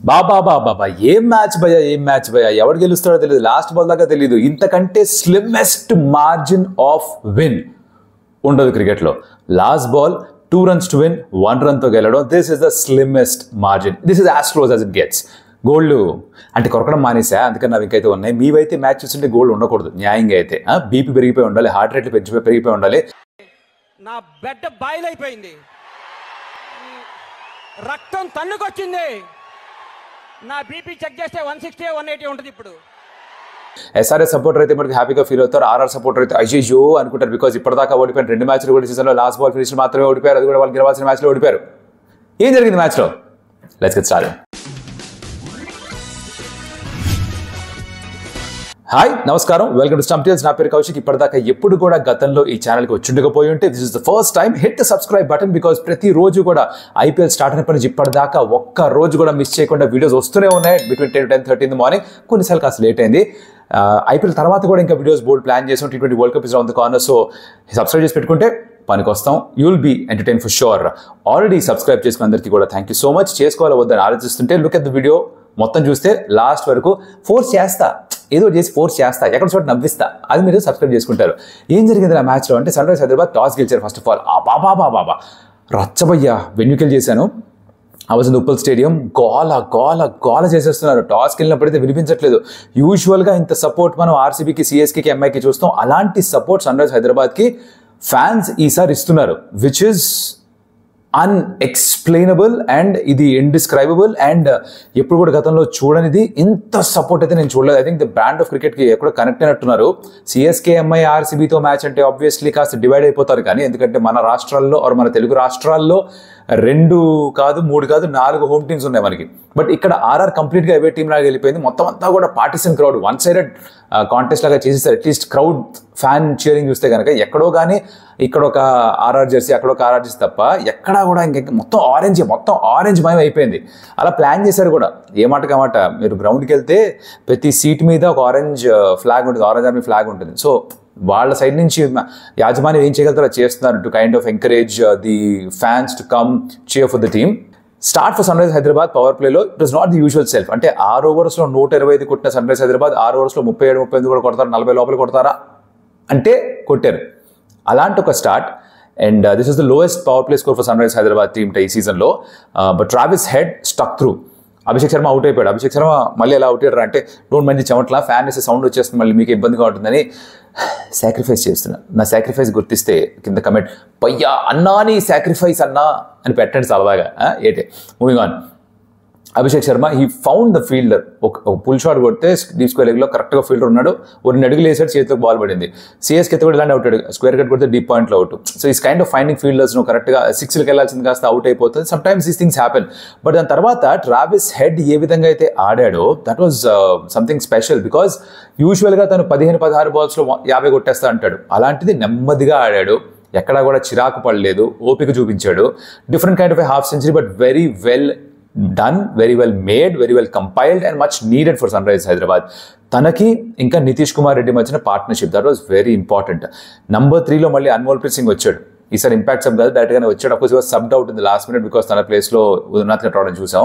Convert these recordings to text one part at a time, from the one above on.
బాబా బాబా ఏం మ్యాచ్ భయ్యా, ఏం మ్యాచ్ భయ్యా, ఎవరు గెలుస్తాడో తెలియదు, లాస్ట్ బాల్ దాకా తెలియదు. ఇంతకంటే స్లిమ్మెస్ట్ మార్జిన్ ఆఫ్ విన్ ఉండదు క్రికెట్లో. Last ball 2 runs to win, 1 run తో గెలవడం, this is the slimmest margin. This is as close as it gets. Gold అంటే కొరకడం మానేసా, అందుకని నాకు ఇంకైతే ఉన్నాయి. మీవైతే మ్యాచ్ చూస్తుంటే గోల్డ్ ఉండకూడదు న్యాయంగా అయితే. బీపీ పెరిగిపోయి ఉండాలి, హార్ట్ రేట్లు పెరిగిపోయి ఉండాలి. నా బెడ్ బాయిల్ అయిపోయింది, రక్తం తన్నుకొచ్చింది. నా బీపీ చెక్ చేస్తే 160 180 ఉంటుంది ఇప్పుడు. ఎస్ఆర్ఎస్ సపోర్టర్ అయితే మనకి హ్యాపీగా ఫీల్ అవుతారు. ఆర్ఆర్ సపోర్టర్ అయితే అయ్యో అనుకుంటారు. బికాజ్ ఇప్పటిదాకా ఓడిపోయిన 2 మ్యాచ్లు కూడా సీజన్లో లాస్ట్ బాల్ ఫినిష్ మాత్రమే ఓడిపోయారు. అది కూడా వాళ్ళు గెలవాల్సిన మ్యాచ్లో ఓడిపోయారు. ఏం జరిగింది మ్యాచ్లో? Let's get started. హాయ్, నమస్కారం, వెల్కమ్ టు స్టంప్ టీల్స్. నా పేరు కౌశిక్. ఇప్పటిదాకా ఎప్పుడు కూడా గతంలో ఈ ఛానల్కి వచ్చిండకపోయి ఉంటే this is the first time. Hit the subscribe button. Because ప్రతిరోజు కూడా ఐపీఎల్ స్టార్ట్ అయినప్పటి నుంచి ఇప్పటిదాకా ఒక్క రోజు కూడా మిస్ చేయకుండా వీడియోస్ వస్తూనే ఉన్నాయి. Between 10 to 10:30 in the morning. కొన్నిసార్లు కాస్త లేట్ అయింది. ఐపీఎల్ తర్వాత కూడా ఇంకా వీడియోస్ బోర్డు ప్లాన్ చేసాం. T20 world cup is round the corner. So subscribe చేసి పెట్టుకుంటే పనికి వస్తాం. You will be entertain for sure. Already subscribe చేసుకున్న అందరికీ కూడా థ్యాంక్ యూ సో మచ్. చేసుకోవాలా వద్దని ఆలోచిస్తుంటే లుక్ ఎట్ ద వీడియో మొత్తం చూస్తే లాస్ట్ వరకు ఫోర్స్ చేస్తా, ఏదో చేసి ఫోర్స్ చేస్తా, ఎక్కడ చోట నవ్విస్తా, అది మీరు సబ్స్క్రైబ్ చేసుకుంటారు. ఏం జరిగింది ఆ మ్యాచ్లో అంటే సన్ రైజర్స్ హైదరాబాద్ టాస్ గెలిచారు. ఫస్ట్ ఆఫ్ ఆల్ బాబా రచ్చబయ్యా వెన్యూకెళ్ళి చేశాను. అవసరం ఉప్పల్ స్టేడియం గోల చేసేస్తున్నారు. టాస్కి వెళ్ళినప్పుడైతే వినిపించట్లేదు. యూజువల్గా ఇంత సపోర్ట్ మనం ఆర్సీబీకి, సిఎస్కేకి, ఎంఐకి చూస్తాం. అలాంటి సపోర్ట్ సన్ రైజర్స్ హైదరాబాద్కి ఫ్యాన్స్ ఈసారి ఇస్తున్నారు, విచ్ ఇస్ అన్ఎక్స్ప్లెయినబుల్ అండ్ ఇది ఇండిస్క్రైబుల్. అండ్ ఎప్పుడు కూడా గతంలో చూడనిది ఇంత సపోర్ట్ అయితే నేను చూడలేదు. I think the brand of క్రికెట్కి ఎక్కడ కనెక్ట్ అయినట్టున్నారు. సిఎస్కే, ఎంఐ, ఆర్సీబీతో మ్యాచ్ అంటే ఆబ్వియస్లీ కాస్త డివైడ్ అయిపోతారు. కానీ ఎందుకంటే మన రాష్ట్రాల్లో మన తెలుగు రాష్ట్రాల్లో 2 కాదు 3 కాదు 4 హోమ్ టీమ్స్ ఉన్నాయి మనకి. బట్ ఇక్కడ ఆర్ఆర్ కంప్లీట్గా అవే టీమ్ లాగా వెళ్ళిపోయింది. మొత్తం అంతా కూడా partisan crowd, one sided contest లాగా చేసేసారు. అట్లీస్ట్ క్రౌడ్ ఫ్యాన్ చీరింగ్ చూస్తే కనుక ఎక్కడో కానీ ఇక్కడ ఒక ఆర్ఆర్ జెర్సీ, అక్కడ ఒక ఆర్ఆర్ జెర్సీ తప్ప ఎక్కడా కూడా ఇంకా మొత్తం ఆరెంజ్ మయం అయిపోయింది. అలా ప్లాన్ చేశారు కూడా. ఏ మాట కామాట మీరు గ్రౌండ్కి వెళ్తే ప్రతి సీట్ మీద ఒక ఆరెంజ్ ఫ్లాగ్ ఉంటుంది, ఆరెంజ్ ఆర్మీ ఫ్లాగ్ ఉంటుంది. సో వాళ్ళ సైడ్ నుంచి యాజమాన్యం ఏం చేయగలుగుతారో చేస్తున్నారు to kind of encourage the fans to come cheer for the team. Start for sun rise Hyderabad power ప్లేలో it was not the usual self. అంటే 6 ఓవర్స్లో 125 కొట్టిన సన్ రైజ్ హైదరాబాద్ 6 ఓవర్స్లో 37-38 కూడా కొడతారు, 40 లోపల కొడతారా అంటే కొట్టారు. అలాంటి ఒక start. And this is the lowest power play score for sun rise Hyderabad team ఈ సీజన్లో. But Travis Head stuck through. Abhishek Sharma out అయిపోయాడు. అభిషేక్ శర్మ మళ్ళీ ఎలా అవుట్ అయ్యారు అంటే డోంట్ మైండ్ ది చెమట్లా, ఫ్యాన్ వేసే సౌండ్ వచ్చేస్తుంది, మళ్ళీ మీకు ఇబ్బందిగా ఉంటుందని సాక్రిఫైస్ చేస్తున్నా. నా సాక్రిఫైస్ గుర్తిస్తే కింద కమెంట్ పయ్యా అన్నా నీ సాక్రిఫైస్ అన్నా అని పెట్టండి సరదాగా. ఏటే moving on. Abhishek Sharma he found the fielder. ఒక పుల్ షాట్ కొడితే డీప్ స్క్వేర్ లెగ్లో కరెక్ట్గా ఫీల్డర్ ఉన్నాడు, 2 అడుగులు వేసాడు, చేతిలోకి బాల్ పడింది. సిఎస్కే కూడా ఇలాంటి అవుట్, స్క్వేర్ కట్ కొడితే డీప్ పాయింట్లో out. So he's kind of finding fielders. నువ్వు కరెక్ట్గా 6కి వెళ్ళాల్సింది కాస్త అవుట్ అయిపోతుంది. Sometimes these things happen. But దాని తర్వాత ట్రావిస్ హెడ్ ఏ విధంగా అయితే ఆడాడో that was something special. Because యూజువల్గా తను 15-16 బాల్స్లో 50 కొట్టేస్తా అంటాడు. అలాంటిది నెమ్మదిగా ఆడాడు, ఎక్కడా కూడా చిరాకు పడలేదు, ఓపిక చూపించాడు. Different kind of A half century, but very well done, very well made, very well compiled and much needed for Sunrise Hyderabad. తనకి ఇంకా నితీష్ కుమార్ రెడ్డి మధ్యన partnership, that was very important. Number 3లో మళ్ళీ అన్మోల్ప్రీత్ సింగ్ వచ్చాడు. ఈసారి ఇంపాక్ట్ సబ్ కాదు, డైరెక్ట్గానే వచ్చాడు. Of course was subbed out in the last minute because తన ప్లేస్లో ఉదయనాథ్ రావడం చూసాం.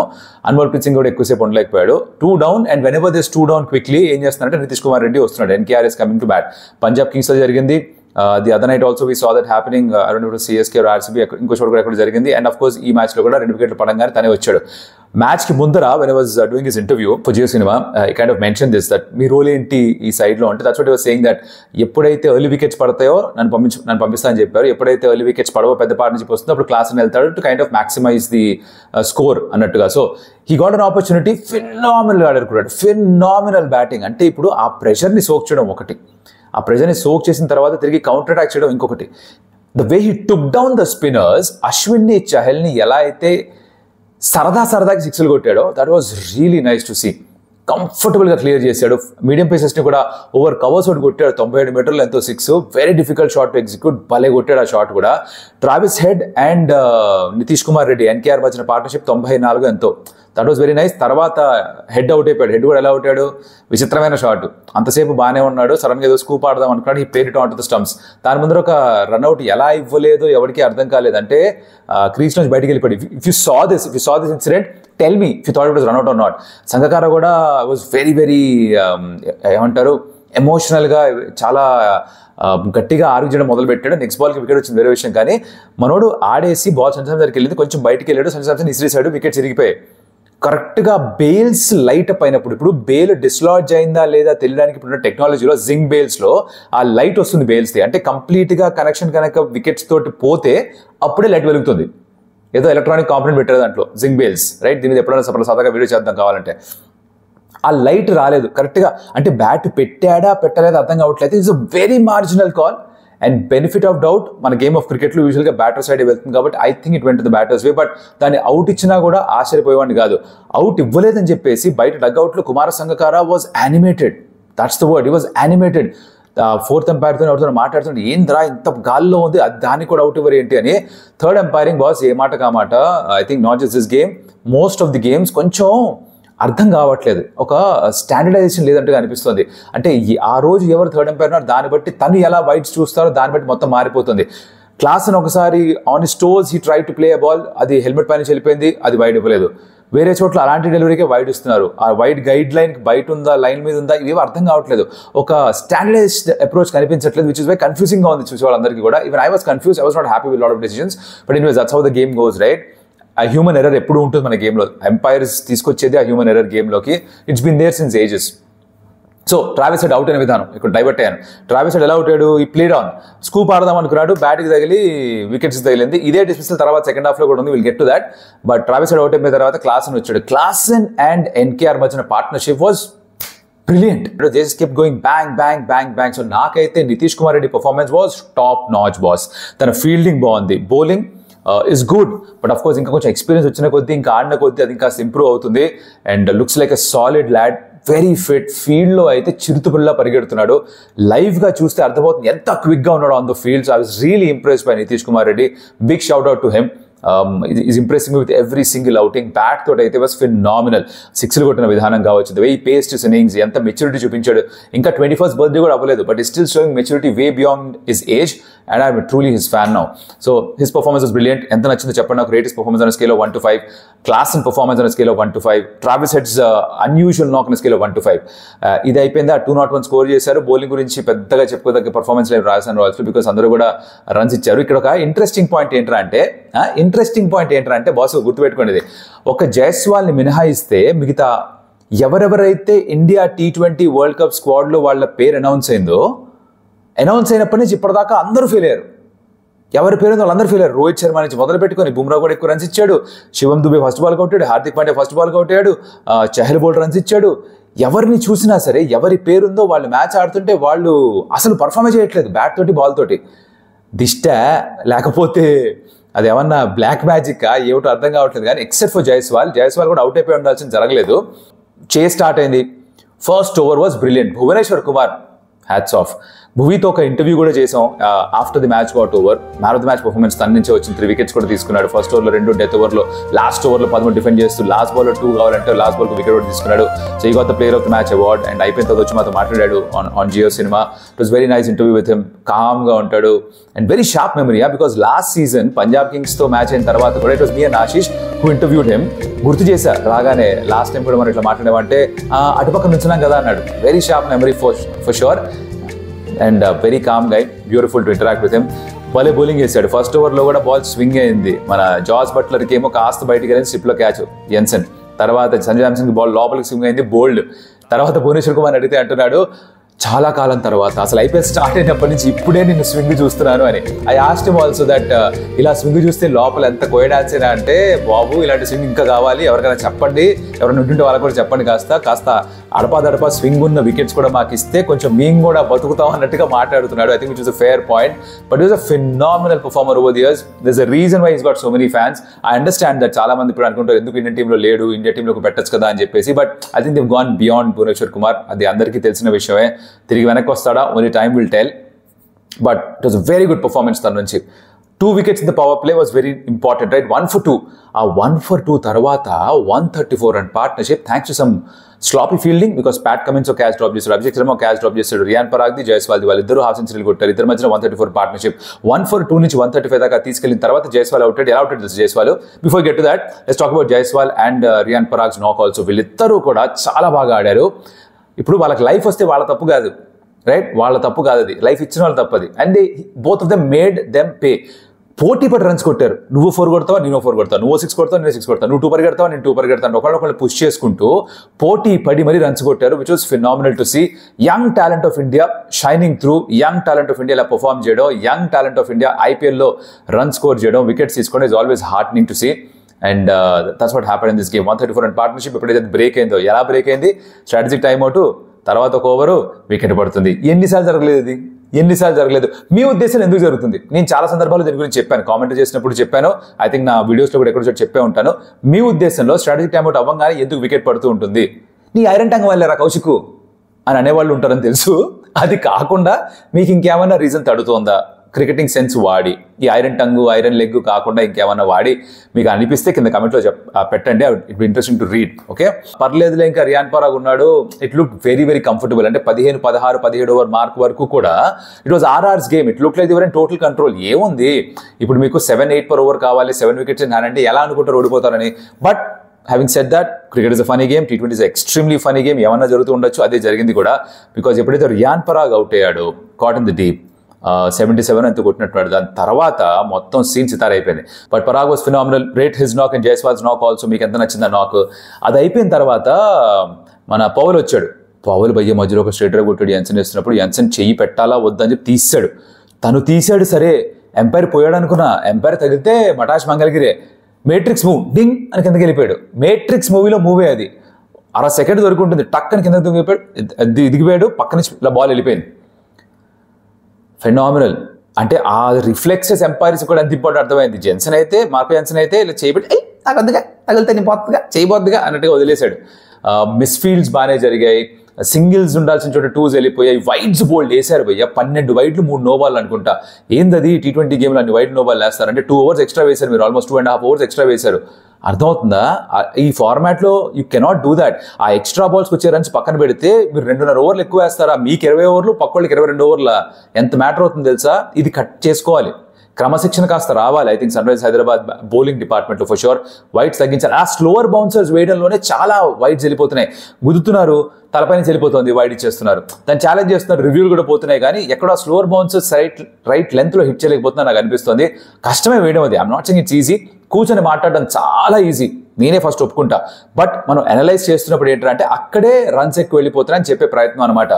అన్మోల్ప్రీత్ సింగ్ కూడా ఎక్కువసేపు ఉండలేకపోయాడు. 2 down and whenever this 2 down quickly ఏం చేస్తున్నారంటే నితీష్ కుమార్ రెడ్డి వస్తున్నాడు. NKR is coming to bat. Punjab కింగ్స్లో జరిగింది. The other night also we saw that happening around CSK or RCB, ఇంకో చోట కూడా ఎక్కడ జరిగింది. అండ్ అఫ్ కోర్స్ ఈ మ్యాచ్లో కూడా 2 వికెట్లు పడంగానే తనే వచ్చాడు. మ్యాచ్కి ముందర when I was doing his interview for Jio Cinema, I kind of mention this that మీ రోల్ ఏంటి ఈ సైడ్లో అంటే that's what I was saying that ఎప్పుడైతే ఎర్లీ వికెట్స్ పడతాయో నన్ను పంపిస్తానని చెప్పారు. ఎప్పుడైతే ఎర్లీ వికెట్స్ పడవో పెద్ద పార్ట్నర్షిప్ వస్తుందో అప్పుడు క్లాస్ అని వెళ్తాడు to kind of maximise the score అన్నట్టుగా. So he got an opportunity. Phenomenal ఆడారు, ఫినామినల్ బ్యాటింగ్. అంటే ఇప్పుడు ఆ ప్రెషర్ని సోక్ చేయడం ఒకటి, ఆ ప్రెషర్ని సోక్ చేసిన తర్వాత తిరిగి కౌంటర్ అటాక్ చేయడం ఇంకొకటి. The way he took down the spinners, అశ్విన్ని చహల్ని ఎలా అయితే సరదాకి 6లు కొట్టాడో that was really nice to see. కంఫర్టబుల్గా క్లియర్ చేశాడు. మీడియం పేసెస్ని కూడా ఓవర్ కవర్స్ ఒకటి కొట్టాడు. 97 మీటర్లు ఎంతో 6. Very difficult shot to execute, భలే కొట్టాడు ఆ షాట్ కూడా. Travis Head and Nitish Kumar Reddy NKR మధ్యన పార్ట్నర్షిప్ 94 ఎంతో దట్ వాస్ వెరీ నైస్. తర్వాత హెడ్ అవుట్ అయిపోయాడు. హెడ్ కూడా ఎలా అవుతాడు, విచిత్రమైన షాట్. అంతసేపు బాగానే ఉన్నాడు, సడన్గా ఏదో స్కూప్ ఆడదాం అనుకున్నాడు, ఈ played it on to the stumps. దాని ముందర ఒక రన్అట్ ఎలా ఇవ్వలేదో ఎవరికి అర్థం కాలేదు. అంటే క్రీజ్ నుంచి బయటికి వెళ్ళిపోయాడు. If you saw this incident, tell me if you thought it was run out or not. Sangakkara కూడా వాజ్ వెరీ వెరీ ఏమంటారు, ఎమోషనల్గా చాలా గట్టిగా ఆర్గ్యూ మొదలు పెట్టాడు. నెక్స్ట్ బాల్కి వికెట్ వచ్చింది వేరే విషయం, కానీ మనోడు ఆడేసి బాల్ సంజయ్ దగ్గరికి వెళ్ళింది, కొంచెం బయటికి వెళ్ళాడు, సంజయ్ ఇసిరేసాడు, వికెట్స్ ఇరిగిపోయాయి. కరెక్ట్గా బేల్స్ లైట్ అప్ అయినప్పుడు, ఇప్పుడు బేల్ డిస్లాడ్జ్ అయిందా లేదా తెలియడానికి ఇప్పుడు టెక్నాలజీలో జింక్ బేల్స్లో ఆ లైట్ వస్తుంది బేల్స్ది. అంటే కంప్లీట్గా కనెక్షన్ కనుక వికెట్స్ తోటి పోతే అప్పుడే లైట్ వెలుగుతుంది. ఏదో ఎలక్ట్రానిక్ కాంపోనెంట్ పెట్టారు దాంట్లో, జింక్ బేల్స్, రైట్. దీని మీద ఎప్పుడైనా సరదాగా వీడియో చేద్దాం కావాలంటే. ఆ లైట్ రాలేదు కరెక్ట్గా, అంటే బ్యాట్ పెట్టాడా పెట్టలేదా అర్థం కావట్లేదు. It's a very marginal call. And benefit of doubt, మన గేమ్ ఆఫ్ క్రికెట్లో యూజువల్గా బ్యాటర్ సైడ్ వెళ్తుంది కాబట్టి I think it went to the batter's way. But దాన్ని అవుట్ ఇచ్చినా కూడా ఆశ్చర్యపోయేవాడిని కాదు. అవుట్ ఇవ్వలేదని చెప్పేసి బయట డగ్అవుట్లో Kumara Sangakkara was animated. That's the word, he was animated. Fourth ఎంపైర్తో ఎవరితో మాట్లాడుతుంటే ఏంద్రా ఇంత గాల్లో ఉంది, దాన్ని కూడా అవుట్ ఇవ్వరు ఏంటి అని. థర్డ్ ఎంపైరింగ్ బాస్ ఏ మాట కామాట. I think not just this game, most of the games కొంచెం అర్థం కావట్లేదు, ఒక స్టాండర్డైజేషన్ లేదంటగా అనిపిస్తుంది. అంటే ఆ రోజు ఎవరు థర్డ్ ఎంపైర్ ఉన్నారు దాన్ని బట్టి తను ఎలా వైడ్స్ చూస్తారో దాన్ని బట్టి మొత్తం మారిపోతుంది. క్లాస్ని ఒకసారి on stores he try to play a ball, అది హెల్మెట్ పైన వెళ్ళిపోయింది, అది వైడ్ ఇవ్వలేదు. వేరే చోట్ల అలాంటి డెలివరీకే వైడ్ ఇస్తున్నారు. ఆ వైడ్ గైడ్ లైన్కి బయట ఉందా, లైన్ మీద ఉందా, ఇవి అర్థం కావట్లేదు. ఒక స్టాండర్డైజ్డ్ అప్రోచ్ కనిపించట్లేదు, విచ్ ఇస్ వెరీ కన్ఫ్యూజింగ్గా ఉంది చూసే వాళ్ళందరికీ కూడా. Even I was confuse, I was not happy with lot of decisions. But anyways that's how the game goes, right. ఆ హ్యూమన్ ఎర్రర్ ఎప్పుడు ఉంటుంది మన గేమ్లో. ఎంపైర్స్ తీసుకొచ్చేది ఆ హ్యూమన్ ఎర్రర్ గేమ్లోకి. It's been there since ages. So Travis Head out అయిన విధానం ఇక్కడ డైవర్ట్ అయ్యాను. ట్రావిస్ హెడ్ ఎలా అవుతాడు, ఈ ప్లేడ్ ఆన్ స్కూప్ ఆడదాం అనుకున్నాడు, బ్యాట్కి తగిలి వికెట్స్ తగిలింది. ఇదే డిస్మిసల్ తర్వాత సెకండ్ హాఫ్లో కూడా ఉంది, will get to that. But Travis Head out అయిన తర్వాత క్లాసన్ వచ్చాడు. క్లాసన్ అండ్ ఎన్కేఆర్ మధ్యన partnership was brilliant. They just kept going bang bang bang bang. So నాకైతే Nitish Kumar Reddy performance was top notch boss. తన ఫీల్డింగ్ బాగుంది, bowling is good. But of course ఇంకా కొంచెం experience వచ్చిన కొద్దీ, ఇంకా ఆడిన కొద్దీ అది ఇంకా ఇంప్రూవ్ అవుతుంది. And looks like a solid lad, very fit. ఫీల్డ్లో అయితే చిరుతుపుల్లా పరిగెడుతున్నాడు. లైవ్గా చూస్తే అర్థమవుతుంది ఎంత క్విక్గా ఉన్నాడు on the field. So I was really impressed by Nitish Kumar Reddy. Big shout out to him. Is impressing with every single outing. Bat తోటి అయితే వాస్ ఫినామినల్. సిక్స్లు కొట్టిన విధానం కావచ్చు, the way he paced his innings, ఎంత మెచ్యూరిటీ చూపించాడు. ఇంకా 21st బర్త్డే కూడా అవ్వలేదు, but he's still showing maturity way beyond his age. And I'm truly his fan now. So his performance is brilliant. ఎంత నచ్చిందో చెప్పండి నాకు. Rate his performance on scale of 1 to 5, class and performance on scale of 1 to 5, Travis Head's unusual knock on scale of 1 to 5. ఇది అయిపోయిందా, 201 score చేశారు. Bowling గురించి పెద్దగా చెప్పుకోదగ్గ పర్ఫార్మెన్స్ లేదు రాజస్థాన్ రాయల్స్లో, బికాస్ అందరూ కూడా రన్స్ ఇచ్చారు. ఇక్కడ ఒక ఇంట్రెస్టింగ్ పాయింట్ ఏంటంటే బాస్ గుర్తుపెట్టుకోండి, ఒక జైస్వాల్ని మినహాయిస్తే మిగతా ఎవరెవరైతే ఇండియా T20 వరల్డ్ కప్ స్క్వాడ్లో వాళ్ళ పేరు అనౌన్స్ అయినప్పటి నుంచి ఇప్పటిదాకా అందరూ ఫెయిల్ అయ్యారు. ఎవరి పేరు వాళ్ళందరూ ఫెయిల్ అయ్యారు. రోహిత్ శర్మ నుంచి మొదలు పెట్టుకొని బుమ్రా కూడా ఎక్కువ రన్స్ ఇచ్చాడు, శివం దుబే ఫస్ట్ బాల్ కొట్టాడు, హార్దిక్ పాండ్యా ఫస్ట్ బాల్ కొట్టాడు, చహల్ బోల్ట్ రన్స్ ఇచ్చాడు. ఎవరిని చూసినా సరే ఎవరి పేరుందో వాళ్ళు మ్యాచ్ ఆడుతుంటే వాళ్ళు అసలు పర్ఫార్మే చేయట్లేదు. బ్యాట్ తోటి బాల్ తోటి దిష్ట లేకపోతే అది ఏమన్నా బ్లాక్ మ్యాజిక్ ఏమిటో అర్థం కావట్లేదు. కానీ ఎక్సెప్ట్ ఫర్ జైస్వాల్ కూడా అవుట్ అయిపోయి ఉండాల్సింది, జరగలేదు. స్టార్ట్ అయింది. First over was brilliant. Bhuvneshwar Kumar hats off. భువీతో ఒక ఇంటర్వ్యూ కూడా చేసాం after the match got over. Man of the match performance తన నుంచే వచ్చింది. 3 వికెట్స్ కూడా తీసుకున్నాడు. ఫస్ట్ ఓవర్లో 2, డెత్ ఓవర్లో, లాస్ట్ ఓవర్లో 13 డిఫెండ్ చేస్తూ, లాస్ట్ బాల్లో 2 కావాలంటే లాస్ట్ బాల్కి వికెట్ కూడా తీసుకున్నాడు. So he got the player of the match award. And అయిపోయిన తర్వాత వచ్చి మాతో మాట్లాడాడు on Jio Cinema. It was very nice interview with him. కామ్గా ఉంటాడు and very sharp memory. Because last season Punjab కింగ్స్తో మ్యాచ్ అయిన తర్వాత కూడా it was me and Ashish who interviewed him. గుర్తు చేశారు రాగానే, లాస్ట్ టైం కూడా మనం ఇట్లా మాట్లాడామంటే అటుపక్క నుంచున్నాం కదా అన్నాడు. Very sharp memory for sure. And very calm guy, beautiful to interact with him. భలే బౌలింగ్ చేశాడు. ఫస్ట్ ఓవర్లో కూడా బాల్ స్వింగ్ అయింది. మన జాస్ బట్లర్కి ఏమో కాస్త బయటికి వెళ్ళింది, స్లిప్లో క్యాచ్ జెన్సన్. తర్వాత సంజయ్ శాంసన్కి బాల్ లోపలికి స్వింగ్ అయింది, బోల్డ్. తర్వాత భువనేశ్వర్ కుమార్ అడిగితే అంటున్నాడు, చాలా కాలం తర్వాత అసలు ఐపీఎల్ స్టార్ట్ అయినప్పటి నుంచి ఇప్పుడే నేను స్వింగ్ చూస్తున్నాను అని. I asked him also that ఇలా స్వింగ్ చూస్తే లోపల ఎంత కోయడాన్స్ అయినా అంటే, బాబు ఇలాంటి స్వింగ్ ఇంకా కావాలి, ఎవరికైనా చెప్పండి, ఎవరైనా ఉంటుంటే వాళ్ళకి కూడా చెప్పండి, కాస్త అడపా స్వింగ్ ఉన్న వికెట్స్ కూడా మాకు ఇస్తే కొంచెం మేము కూడా బతుకుతాం అన్నట్టుగా మాట్లాడుతున్నాడు. I think which is a fair point. But it was a phenomenal performer over the years. This a reason why is got so many fans. I understand that చాలా మంది ఇప్పుడు అనుకుంటారు ఎందుకు ఇండియన్ టీంలో లేడు, ఇండియా టీంలోకి పెట్టచ్చు కదా అని చెప్పేసి. But I think they gone beyond Bhuvneshwar Kumar. అది అందరికీ తెలిసిన విషయమే. తిరిగి వెనక్కి వస్తాడా, only time will tell. But it was a very good performance తన నుంచి. 2 wickets in the power play was very important, right? 1 for 2. ఆ 1 for 2 తర్వాత 134 run partnership thanks to some sloppy fielding because Pat Cummins catch drop చేశాడు, Abhishek Sharma catch drop చేశాడు, rayon పరాగ్ది, జైస్వాల్ది వాళ్ళిద్దరూ half సెంచరీలు కొట్టారు. ఇద్దరి మధ్యన 134 పార్ట్నర్షిప్. 1 for 2 నుంచి 135 దాకా తీసుకెళ్లిన తర్వాత జైస్వాల్ అవుట్. ఎలా అవుట్ తెలుసు Jaiswal? Before get to that let's talk about Jaiswal and Riyan Parag's knock also. వీళ్ళిద్దరూ కూడా చాలా బాగా ఆడారు. ఇప్పుడు వాళ్ళకి లైఫ్ వస్తే వాళ్ళ తప్పు కాదు, రైట్? వాళ్ళ తప్పు కాదు, అది లైఫ్ ఇచ్చిన వాళ్ళ తప్పు అది. And both of them made them pay. పోటీ పడి రన్స్ కొట్టారు. నువ్వు 4 కొడతావా, నేను 4 కొడతాను, నువ్వు 6 కొడతావు, నేను 6 కొడతాను, నువ్వు 2 పరిగెడతావా, నేను 2 పరిగెడతాను, ఒకళ్ళు పుష్ చేసుకుంటూ పోటీ పడి మరీ రన్స్ కొట్టారు, which was phenomenal to see. Young talent of India shining through. Young talent of India ఇలా పర్ఫార్మ్ చేయడం, యంగ్ టాలెంట్ ఆఫ్ ఇండియా ఐపీఎల్లో రన్ స్కోర్ చేయడం, వికెట్స్ తీసుకోవడం is always heartening to see. And that's what happened in this game. 134 run partnership ఎప్పుడైతే break అయిందో, ఎలా break అయింది? Strategic time out, తర్వాత ఒక ఓవరు, వికెట్ పడుతుంది. ఎన్నిసార్లు జరగలేదు ఇది? ఎన్నిసార్లు జరగలేదు? మీ ఉద్దేశం ఎందుకు జరుగుతుంది? నేను చాలా సందర్భాలు దీని గురించి చెప్పాను, కామెంట్ చేసినప్పుడు చెప్పాను, ఐ థింక్ నా వీడియోస్లో కూడా ఎక్కడో చెప్పే ఉంటాను. మీ ఉద్దేశంలో స్ట్రాటజిక్ టైమ్ అవుట్ అవ్వగానే ఎందుకు వికెట్ పడుతూ ఉంటుంది? నీ ఐరన్ టంగ్ వల్లేరా కౌశిక్ అని అనేవాళ్ళు ఉంటారని తెలుసు. అది కాకుండా మీకు ఇంకేమైనా రీజన్ తడుతోందా? క్రికెటింగ్ సెన్స్ వాడి, ఈ ఐరన్ టంగ్, ఐరన్ లెగ్ కాకుండా ఇంకేమన్నా వాడి మీకు అనిపిస్తే కింద కమెంట్లో పెట్టండి. It be interesting to read. Okay, పర్లేదులే. ఇంకా రియాన్ పరాగ్ ఉన్నాడు. It look very very comfortable. అంటే 15, 16, 17 ఓవర్ మార్క్ వరకు కూడా it was RR's game. It look like they were in total control. ఏముంది ఇప్పుడు మీకు 7, 8 per over కావాలి, 7 wickets in hand అంటే ఎలా అనుకుంటారు ఓడిపోతారని. But having said that, cricket is a funny game. T20 is an extremely funny game. ఏమన్నా జరుగుతూ ఉండొచ్చు, అదే జరిగింది కూడా. బికాజ్ ఎప్పుడైతే రియాన్ పరాగ్ అవుట్ అయ్యాడో, కాట్ ఇన్ ది డీప్, 77 అంత కొట్టినట్టు, దాని తర్వాత మొత్తం సీన్ సితార్ అయిపోయింది. But Parag was phenomenal. Rate his knock and Jaiswal's knock also. మీకు ఎంత నచ్చిందా నాక్? అది అయిపోయిన తర్వాత మన పౌల్ వచ్చాడు. పౌల్ భయ్య మధ్యలో ఒక స్ట్రైటర్ కొట్టాడు యన్సన్ వేస్తున్నప్పుడు. యన్సన్ చెయ్యి పెట్టాలా వద్దని చెప్పి తీసాడు. తను తీసాడు, సరే. ఎంపైర్ పోయాడు అనుకున్నా, ఎంపైర్ తగిలితే మటాష్ మంగళగిరే మేట్రిక్స్ మూవ్ డింగ్ అని కిందకి వెళ్ళిపోయాడు. మేట్రిక్స్ మూవీలో మూవే అది. 1/2 సెకండ్ దొరుకుంటుంది, టక్ అని కిందకి దిగిపోయాడు, పక్కన ఇలా బాల్ వెళ్ళిపోయింది. ఫెనామినల్. అంటే ఆ రిఫ్లెక్సెస్ ఎంపైర్స్ కూడా ఎంత ఇంపార్టెంట్ అర్థమైంది. జెన్సన్ అయితే, మార్కో జెన్సన్ అయితే ఇలా చేయబెట్టి నాకు వద్దుగా, తగిలితే నీ పోతుందిగా, చేయబోద్దుగా అన్నట్టుగా వదిలేశాడు. మిస్ఫీల్డ్స్ బాగానే జరిగాయి. సింగిల్స్ ఉండాల్సిన చోట 2s వెళ్ళిపోయాయి. వైడ్స్ బోల్డ్ వేశారు భయ్య. 12 వైడ్లు 3 నోబాల్ అనుకుంటా. ఏందది T20 గేమ్లో అన్ని వైడ్ నోబాల్ వేస్తారు అంటే 2 hours ఎక్స్ట్రా వేశారు మీరు. ఆల్మోస్ట్ 2.5 hours ఎక్స్ట్రా వేశారు. అర్థమవుతుందా? ఈ ఫార్మాట్లో యూ కెనాట్ డూ దాట్. ఆ ఎక్స్ట్రా బాల్స్కి వచ్చే రన్స్ పక్కన పెడితే మీరు 2.5 ఓవర్లు ఎక్కువ వేస్తారా? మీకు 20 ఓవర్లు, పక్కోళ్ళకి 22 ఓవర్ల ఎంత మ్యాటర్ అవుతుంది తెలుసా? ఇది కట్ చేసుకోవాలి. క్రమశిక్షణ కాస్త రావాలి. I think Sunrisers Hyderabad bowling డిపార్ట్మెంట్లో ఫర్ షూర్ వైడ్స్ తగ్గించాలి. ఆ స్లోవర్ బౌన్సర్స్ వేయడంలోనే చాలా వైడ్స్ వెళ్ళిపోతున్నాయి. గుద్దుతున్నారు, తలపై నుంచి వెళ్ళిపోతుంది, వైడ్ ఇచ్చేస్తున్నారు, దాన్ని ఛాలెంజ్ చేస్తున్నారు, రివ్యూలు కూడా పోతున్నాయి. కానీ ఎక్కడ స్లోవర్ బౌన్సర్స్ రైట్ లెంత్లో హిట్ చేయలేకపోతున్నా నాకు అనిపిస్తుంది. కష్టమే వేయడం అది. I'm not saying it's easy. కూర్చొని మాట్లాడడం చాలా ఈజీ, నేనే ఫస్ట్ ఒప్పుకుంటా. బట్ మనం అనలైజ్ చేస్తున్నప్పుడు ఏంటంటే అక్కడే రన్స్ ఎక్కువ వెళ్ళిపోతున్నాయని చెప్పే ప్రయత్నం అనమాట.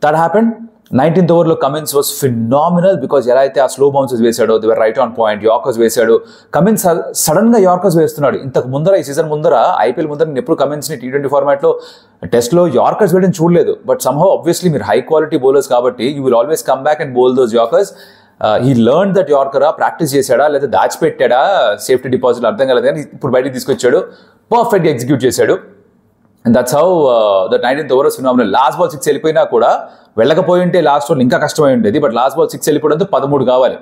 That happened. 19th ఓవర్లో కమిన్స్ వాస్ ఫినామినల్. బికాజ్ ఎలా అయితే ఆ స్లో బౌన్సెస్ వేశాడో, they were right on point. Yorkers వేశాడు. కమిన్స్ సడన్ గా యార్కర్స్ వేస్తున్నాడు. ఇంతకు ముందర, ఈ సీజన్ ముందర, ఐపీఎల్ ముందర నేను ఎప్పుడు కమిన్స్ని T20 ఫార్మాట్లో టెస్ట్లో యార్కర్స్ వేయడం చూడలేదు. బట్ సమ్హౌ ఆబ్వియస్లీ మీరు హై క్వాలిటీ బౌలర్స్ కాబట్టి you will always come back and bowl those yorkers. He learn that యార్కరా, ప్రాక్టీస్ చేశాడా లేదా దాచిపెట్టాడా, సేఫ్టీ డిపాజిట్లు అర్థం కాలేదు. కానీ ఇప్పుడు బయటికి తీసుకొచ్చాడు, పర్ఫెక్ట్గా ఎగ్జిక్యూట్ చేశాడు. And that's how the 19th over was phenomenal. Last ball 6 వెళ్ళిపోయినా కూడా, వెళ్ళకపోయి ఉంటే లాస్ట్ ఓవర్ ఇంకా కష్టమై ఉండేది. బట్ లాస్ట్ బాల్ 6 వెళ్ళిపోవడంతో 13 కావాలి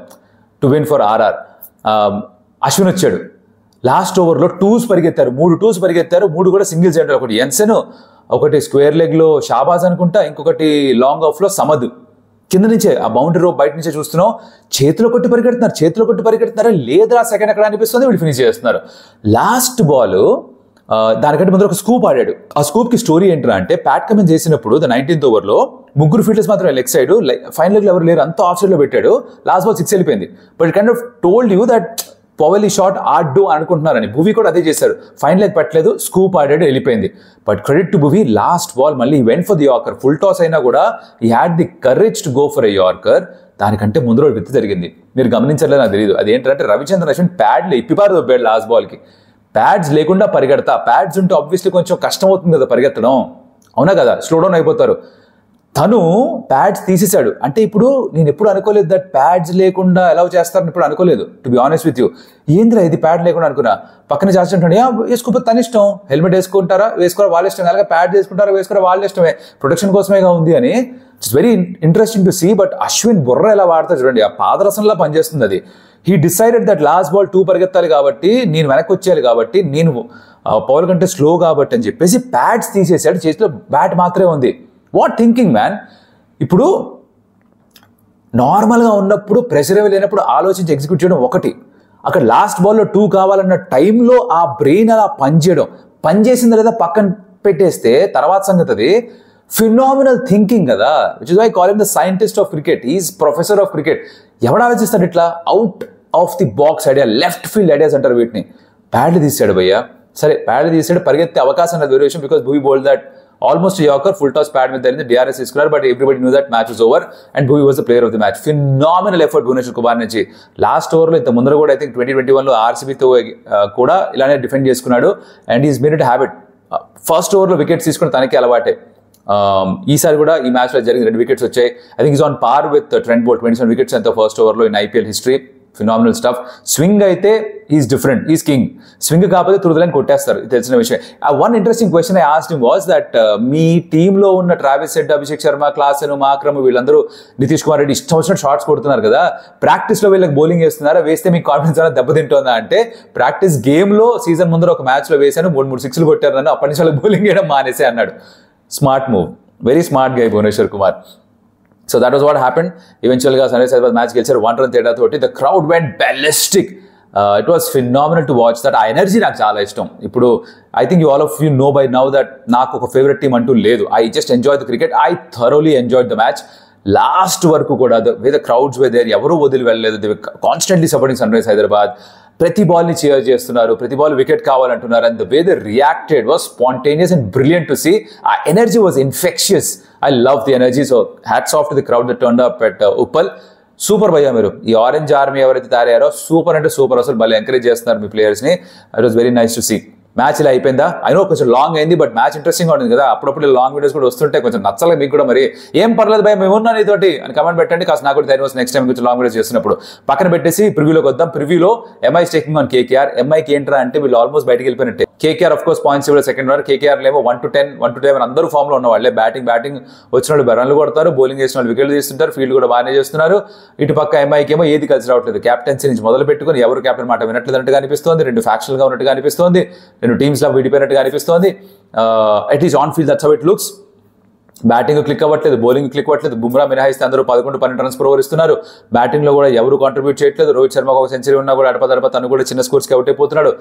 to win for RR. Ashwin వచ్చాడు. లాస్ట్ ఓవర్లో 2s పరిగెత్తారు, 3 2s పరిగెత్తారు. 3 కూడా సింగిల్స్ అంటారు. ఒకటి యన్సన్, ఒకటి స్క్వేర్ లెగ్లో షాబాజ్ అనుకుంటా, ఇంకొకటి లాంగ్ ఆఫ్లో సమద్. కింద నుంచే ఆ బౌండరీ రోప్ బయట నుంచే చూస్తున్నాం. చేతిలో కొట్టి పరిగెడుతున్నారా లేదా సెకండ్ ఎక్కడ అనిపిస్తుంది, వీళ్ళు ఫినిష్ చేస్తున్నారు. లాస్ట్ బాల్ దానికంటే ముందు ఒక స్కూప్ ఆడాడు. ఆ స్కూప్కి స్టోరీ ఏంటంటే అంటే ప్యాట్ కమిన్స్ చేసినప్పుడు 19th ఓవర్లో 3 ఫీల్డర్స్ మాత్రం లెగ్ సైడ్, ఫైనల్ లెగ్ ఎవరు లేరు, అంతా ఆఫ్ సైడ్లో పెట్టాడు. లాస్ట్ బాల్ 6 వెళ్ళిపోయింది. But it kind of told you that పవల్ ఈ షాట్ ఆడ్డు అనుకుంటున్నారని. భువి కూడా అదే చేశారు. ఫైనల్ లెగ్ పెట్టలేదు, స్కూప్ ఆడాడు, వెళ్ళిపోయింది. But credit to Bhuvi, last ball మళ్ళీ went for the yorker. Full toss అయినా కూడా he had the courage to go for a yorker. దానికంటే ముందు రోజు విత్తు జరిగింది, మీరు గమనించలేదు నాకు తెలియదు. అదేంటంటే రవిచంద్రన్ అశ్విన్ ప్యాడ్లు ఇప్పిపారు దొబ్బాడు లాస్ట్ బాల్కి. ప్యాడ్స్ లేకుండా పరిగెడతా, ప్యాడ్స్ ఉంటే ఆబ్వియస్లీ కొంచెం కష్టం అవుతుంది కదా పరిగెత్తడం, అవునా కదా, స్లో డౌన్ అయిపోతారు. తను ప్యాడ్స్ తీసేశాడు. అంటే ఇప్పుడు నేను ఎప్పుడు అనుకోలేదు దట్ ప్యాడ్స్ లేకుండా అలౌ చేస్తారని ఇప్పుడు అనుకోలేదు, to be honest with you. ఏంద్రా ఇది ప్యాడ్ లేకుండా అనుకున్నా. పక్కన చేస్తుంటాడు, వేసుకోకపోతే తన ఇష్టం, హెల్మెట్ వేసుకుంటారా వేసుకోరా వాళ్ళ ఇష్టం, అలాగే ప్యాడ్ వేసుకుంటారా వేసుకోరా వాళ్ళ ఇష్టమే, ప్రొటెక్షన్ కోసమేగా ఉంది అని. It's very interesting to see. But Ashwin బుర్ర ఎలా వాడతారు చూడండి, ఆ పాదరసంలా పనిచేస్తుంది అది. He decided that last ball 2 పరిగెత్తాలి కాబట్టి, నేను వెనక్కి వచ్చేయాలి కాబట్టి, నేను పౌల్ కంటే స్లో కాబట్టి అని చెప్పేసి ప్యాడ్స్ తీసేసాడు, చేతిలో బ్యాట్ మాత్రమే ఉంది. What thinking man. ఇప్పుడు నార్మల్గా ఉన్నప్పుడు ప్రెషర్ లేనప్పుడు ఆలోచించి ఎగ్జిక్యూట్ చేయడం ఒకటి, అక్కడ లాస్ట్ బాల్లో 2 కావాలన్న టైంలో ఆ బ్రెయిన్ అలా పనిచేయడం, పనిచేసిందా లేదా పక్కన పెట్టేస్తే తర్వాత సంగతి. అది ఫినామినల్ థింకింగ్ కదా, which is why call him the scientist of cricket, is professor of cricket. ఎవడు ఆలోచిస్తాడు ఇట్లా out of the box idea, left field ideas అంటారు వీటిని. ప్యాడ్లు తీసాడు భయ్యా, సరే ప్యాడ్లు తీసాడు, పరిగెత్తే అవకాశం లేదు వేరే విషయం, because Bhuvi bold that almost a yorker, full toss pad with the DRS is clear, but everybody knew that match was over and Bhuvi was the player of the match. Phenomenal effort Bhuvneshwar Kumar నుంచి. Last ఓవర్లో ఇంత ముందర కూడా I think 2021లో ఆర్సీబీతో కూడా ఇలానే defend చేసుకున్నాడు and is made it habit. First ఓవర్లో wickets తీసుకుని తనకి అలవాటే. ఈసారి కూడా ఈ మ్యాచ్లో జరిగిన 2 వికెట్స్ వచ్చాయి. I think is on par with Trent Boult, 27 wickets ఎంతో ఫస్ట్ ఓవర్లో in IPL history. Phenomenal stuff. Swing అయితే is different, is king. Swing కాకపోతే తురుదలని కొట్టేస్తారు, ఇది తెలిసిన విషయం. One interesting question I asked him was that మీ టీంలో ఉన్న Travis Head, Abhishek Sharma, Klaasen, Markram వీళ్ళందరూ నితీష్ కుమార్ రెడ్డి ఇష్టం వచ్చినట్టు షాట్స్ కొడుతున్నారు కదా, ప్రాక్టీస్లో వీళ్ళకి బౌలింగ్ వేస్తున్నారా, వేస్తే మీకు కాన్ఫిడెన్స్ అనేది దెబ్బతింటుందా అంటే, ప్రాక్టీస్ గేమ్లో సీజన్ ముందర ఒక మ్యాచ్లో వేశాను 3 సిక్స్లు కొట్టారు నన్ను, అప్పటి నుంచి వాళ్ళకి బౌలింగ్ వేయడం మానేసే అన్నాడు. Smart move, very smart guy Bhuvneshwar Kumar. So that was what happened. Eventually, Sunrise Hyderabad match gets 1 run teda toti. The crowd went ballistic. It was phenomenal to watch. That energy నాకు చాలా ఇష్టం. ఇప్పుడు I think all of you know by now that నాకు ఒక favourite team అంటూ లేదు. I just enjoyed the cricket. I thoroughly enjoyed the match. Last వరకు కూడా the way the crowds were there, ఎవరు వదిలి వెళ్ళలేదు. They were constantly supporting Sunrise Hyderabad. ప్రతి బాల్ని చీర్ చేస్తున్నారు, ప్రతి బాల్ వికెట్ కావాలంటున్నారు. And the way they reacted was spontaneous and brilliant to see. ఆ energy was infectious. I love the energy. So hats off to the crowd that turned up at Uppal. Super భయ్యా మీరు. ఈ orange army ఎవరైతే తయారయ్యారో super అంటే super. అసలు భలే encourage చేస్తున్నారు మీ ప్లేయర్స్ని. It was very nice to see. Match ఇలా అయిపోయిందా? అయినో కొంచెం లాంగ్ అయింది, బట్ మ్యాచ్ ఇంట్రెస్టింగ్గా ఉంటుంది కదా. అప్పుడప్పుడు లాంగ్ వీడియోస్ కూడా వస్తుంటే కొంచెం నచ్చలేదు మీకు కూడా. మరి ఏం పర్లేదు భయ, మేము ఉన్నాను ఇతోటి అని కమెంట్ పెట్టండి. కాస్త నాకు కూడా ధైర్యం వస్తుంది నెక్స్ట్ టైం కొంచెం లాంగ్ వీడియోస్ చేస్తున్నప్పుడు. పక్కన పెట్టేసి ప్రివ్యూలోకి వద్దాం. ప్రివ్యూలో ఎంఐ టేకింగ్ ఆన్ కేకేఆర్. ఎంఐకి ఏంట్రా అంటే వీళ్ళు ఆల్మోస్ట్ బయటకు వెళ్ళిపోయినట్టే. కేకేఆర్ ఆఫ్ కోర్స్ పాయింట్స్ ఇవ్వలేదు సెకండ్ ఓవర్. కేకేఆర్ ఏమో 1 to 10, 1 to 11 అందరూ ఫామ్ లో ఉన్న వాళ్ళే. బ్యాటింగ్ వచ్చిన వాళ్ళు రన్లు కొడతారు, బౌలింగ్ చేసిన వాళ్ళు వికెట్లు తీస్తుంటారు, ఫీల్డ్ కూడా బాగానే చేస్తున్నారు. ఇటు పక్క ఎంఐకి ఏమో ఏది కలిసి రావట్లేదు. క్యాప్టెన్సీ నుంచి మొదలు పెట్టుకుని ఎవరు క్యాప్టెన్ మాట వినట్లేదు అన్నట్టుగా అనిపిస్తోంది. 2 ఫ్యాక్షన్లు గా ఉన్నట్టుగా అనిపిస్తోంది, 2 టీమ్స్ లా విడిపోయినట్టుగా అనిపిస్తోంది. At least on field that's how it looks. Batting click అవ్వట్లేదు, బౌలింగ్ క్లిక్ అవ్వట్లేదు. బుమ్రా మినహాయిస్తే అందరూ 11-12 రన్స్ per over ఇస్తున్నారు. బ్యాటింగ్ లో కూడా ఎవరు కాంట్రిబ్యూట్ చేయట్లేదు. రోహిత్ శర్మ ఒక సెంచరీ ఉన్నా కూడా అడప తను కూడా చిన్న స్కోర్స్కి అవుట్ అయిపోతున్నాడు.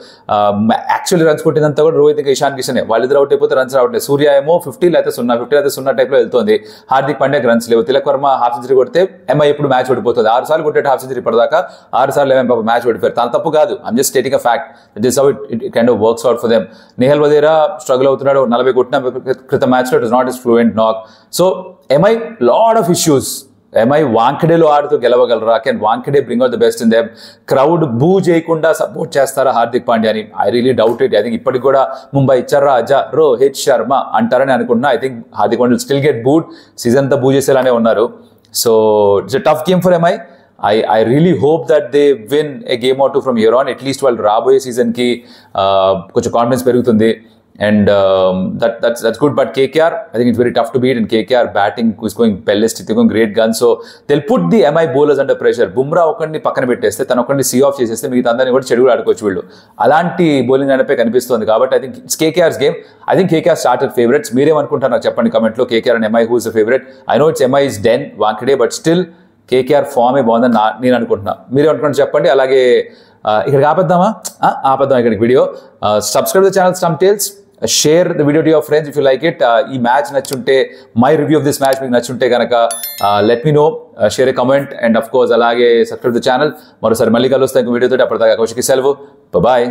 యాక్చువల్లీ రన్స్ కొట్టినంతా కూడా రోహిత్ ఇంకా ఇషాన్ కిషన్, వాళ్ళిద్దరు అవుట్ అయిపోతే రన్స్ రావట్లేదు. సూర్య ఏమో 50 లేకపోతే 0 టైప్ లో వెళ్తుంది. హార్దిక్ పాండ్యాకి రన్స్ లేవు. తిలక్ వర్మ హాఫ్ సెంచరీ కొడితే ఎంఐ ఇప్పుడు మ్యాచ్ ఓడిపోతుంది. 6 సార్లు కొట్టే హాఫ్ సెంచరీ ఇప్పటిదాకా 6 సార్లు ఏమై మ్యాచ్ ఓడిపోయారు. తన తప్పు కాదు, I'm just stating a fact. This how it kind of works out for them. Nihal Wadhera struggle అవుతున్నాడు. 40 కొట్టిన క్రితం మ్యాచ్ లో it is not is fluent knock. So MI lot of issues. MI వాంఖడేలో ఆడుతూ గెలవగలరా? Can Wankhede bring out the best in them? Crowd boo చేయకుండా support చేస్తారా హార్దిక్ పాండ్యాని? I really doubt it. I think ఇప్పటికి కూడా ముంబై చర్రా అజా రోహిత్ శర్మ అంటారని అనుకున్నా. I think Hardik Pandya still get boot. Season అంతా బూ చేసేలానే ఉన్నారు. So it's a tough game for MI. I really hope that they win a game or 2 from here on. At least వాళ్ళు రాబోయే సీజన్కి కొంచెం కాన్ఫిడెన్స్ పెరుగుతుంది. And that's good. But KKR, I think it's very tough to beat. And KKR batting is going ballistic. They're going great guns. So they'll put the MI bowlers under pressure. Bumrah ఒకరిని పక్కన పెట్టేస్తే, తను ఒకరిని see of చేసేస్తే మిగతా అందరినీ కూడా చెడుగులు ఆడుకోవచ్చు వీళ్ళు. అలాంటి బౌలింగ్ అనేపై కనిపిస్తుంది. కాబట్టి I think it's KKR's game. I think KKR started favorites. మీరేమనుకుంటారు నాకు చెప్పండి కమెంట్లో. KKR and MI, who is the favorite? I know it's MI's den, Wankhede, but still KKR ఫామే బాగుందని నేను అనుకుంటున్నా. మీరేమనుకుంటారు చెప్పండి. అలాగే ఇక్కడికి ఆపేద్దామా? ఆపేద్దాం ఇక్కడికి video. Subscribe the channel Stump Tales. Share the video to your friends if you like it. ఈ match నచ్చుంటే, my review of this match మీకు నచ్చుంటే కనుక let me know. Share a comment and of course అలాగే subscribe the channel. మరోసారి మళ్ళీ కలుస్తాం ఇంకో వీడియోతో. అప్పటిదాకా కౌశిక్ సెలవు. బాయ్.